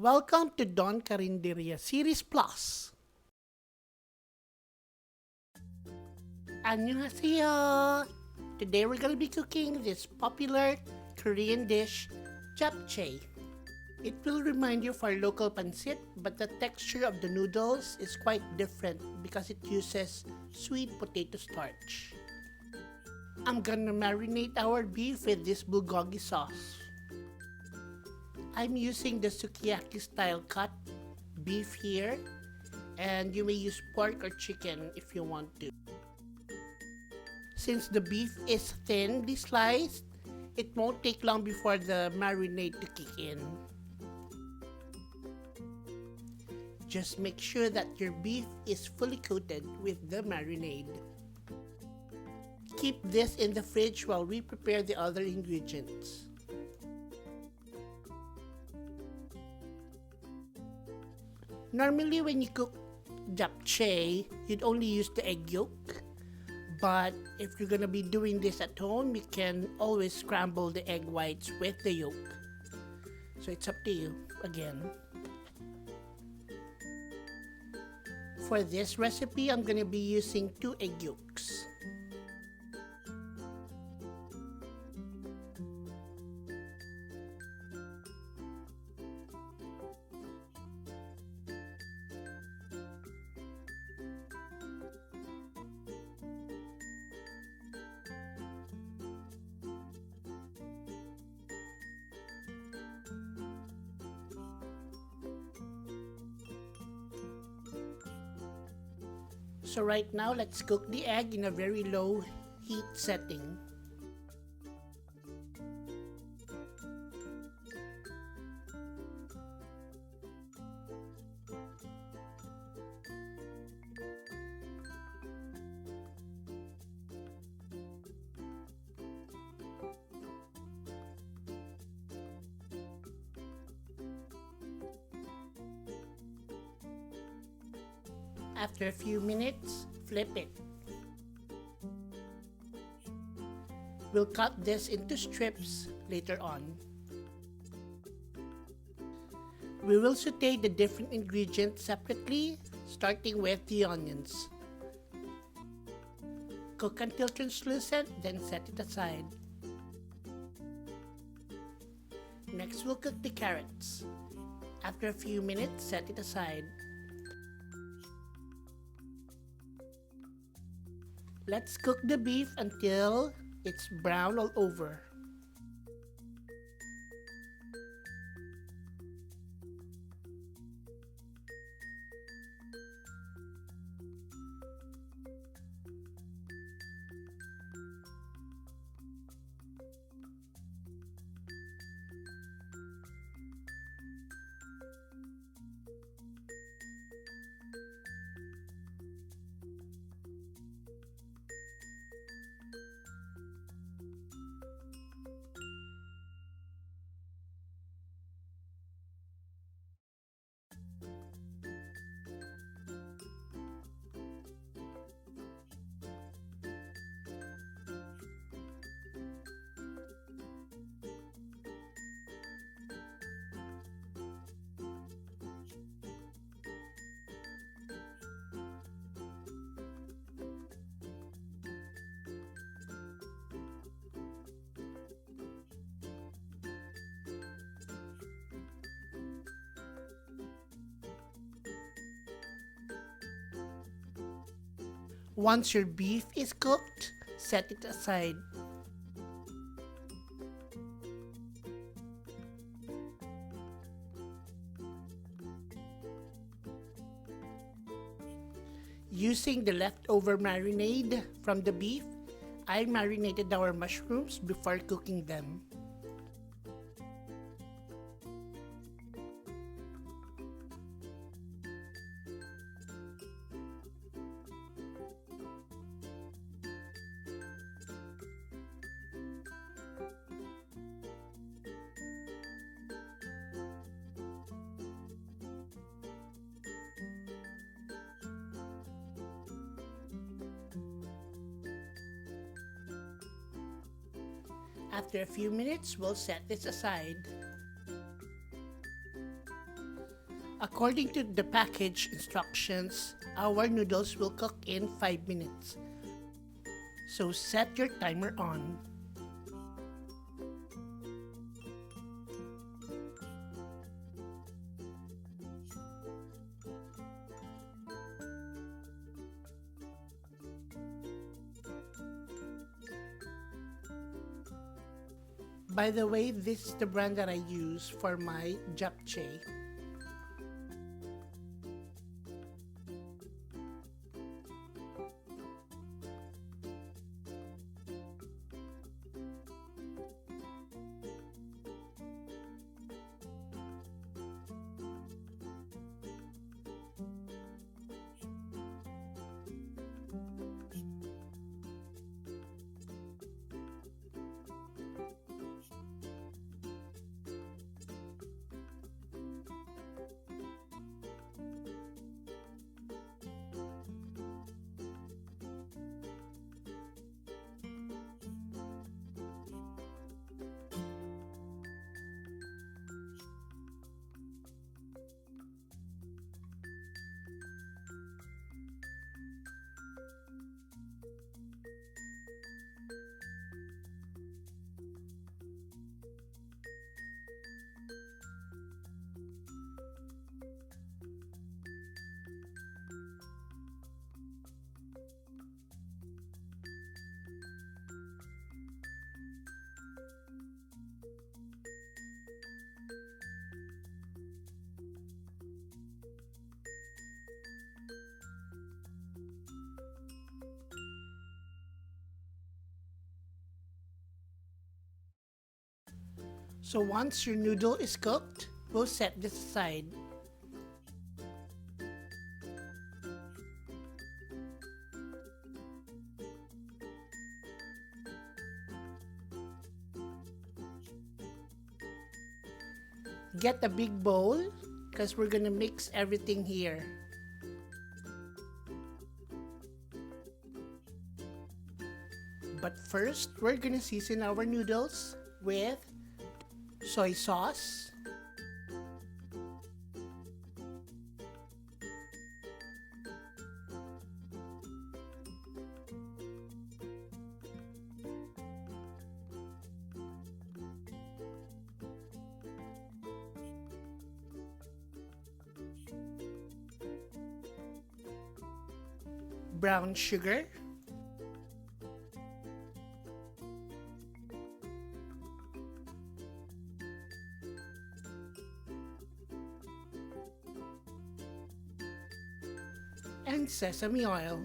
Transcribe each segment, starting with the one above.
Welcome to Don Carinderia Series Plus. Annyeonghaseyo! Today we're gonna be cooking this popular Korean dish, Japchae. It will remind you of our local pancit, but the texture of the noodles is quite different because it uses sweet potato starch. I'm gonna marinate our beef with this Bulgogi sauce. I'm using the sukiyaki-style cut beef here, and you may use pork or chicken if you want to. Since the beef is thinly sliced, it won't take long before the marinade to kick in. Just make sure that your beef is fully coated with the marinade. Keep this in the fridge while we prepare the other ingredients. Normally when you cook japchae, you'd only use the egg yolk. But if you're gonna be doing this at home, you can always scramble the egg whites with the yolk. So it's up to you again. For this recipe, I'm gonna be using 2 egg yolks. So right now, let's cook the egg in a very low heat setting. After a few minutes, flip it. We'll cut this into strips later on. We will saute the different ingredients separately, starting with the onions. Cook until translucent, then set it aside. Next, we'll cook the carrots. After a few minutes, set it aside. Let's cook the beef until it's brown all over. Once your beef is cooked, set it aside. Using the leftover marinade from the beef, I marinated our mushrooms before cooking them. After a few minutes, we'll set this aside. According to the package instructions, our noodles will cook in 5 minutes. So set your timer on. By the way, this is the brand that I use for my Japchae. So once your noodle is cooked, we'll set this aside. Get a big bowl because we're gonna mix everything here. But first, we're gonna season our noodles with soy sauce, brown sugar, and sesame oil.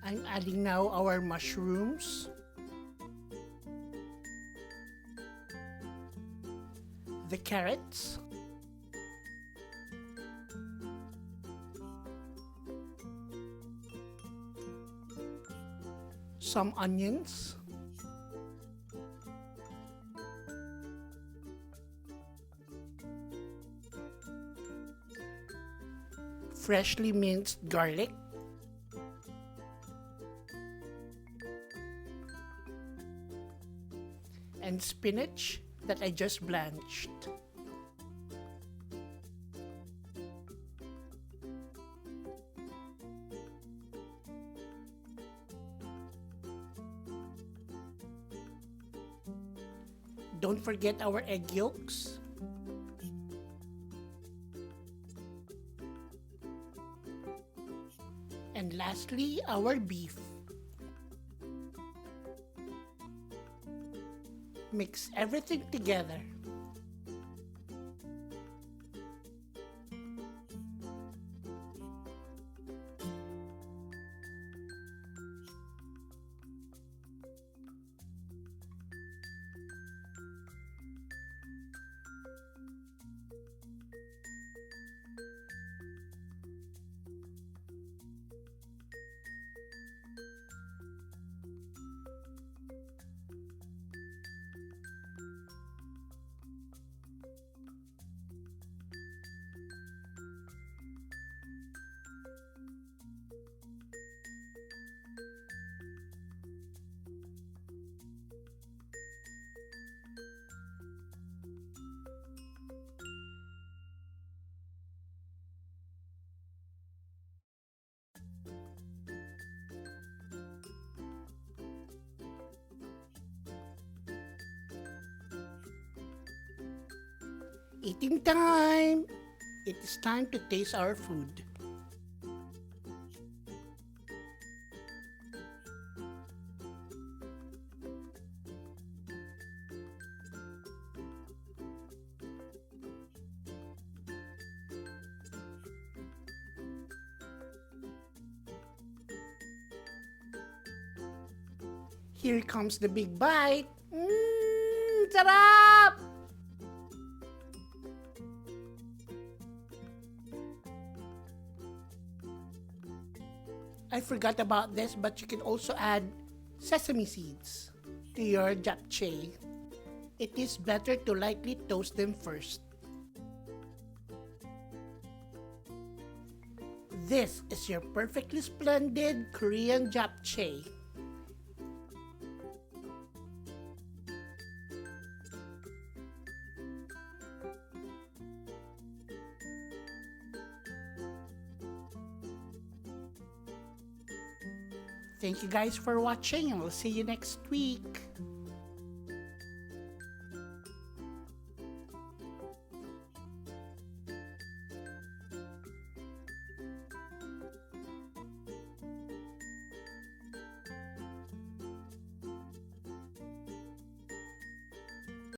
I'm adding now our mushrooms, the carrots, some onions, freshly minced garlic, and spinach that I just blanched. Don't forget our egg yolks. And lastly, our beef. Mix everything together. Eating time! It is time to taste our food. Here comes the big bite. Sarap! I forgot about this, but you can also add sesame seeds to your japchae. It is better to lightly toast them first. This is your perfectly splendid Korean japchae. Thank you guys for watching, and we'll see you next week.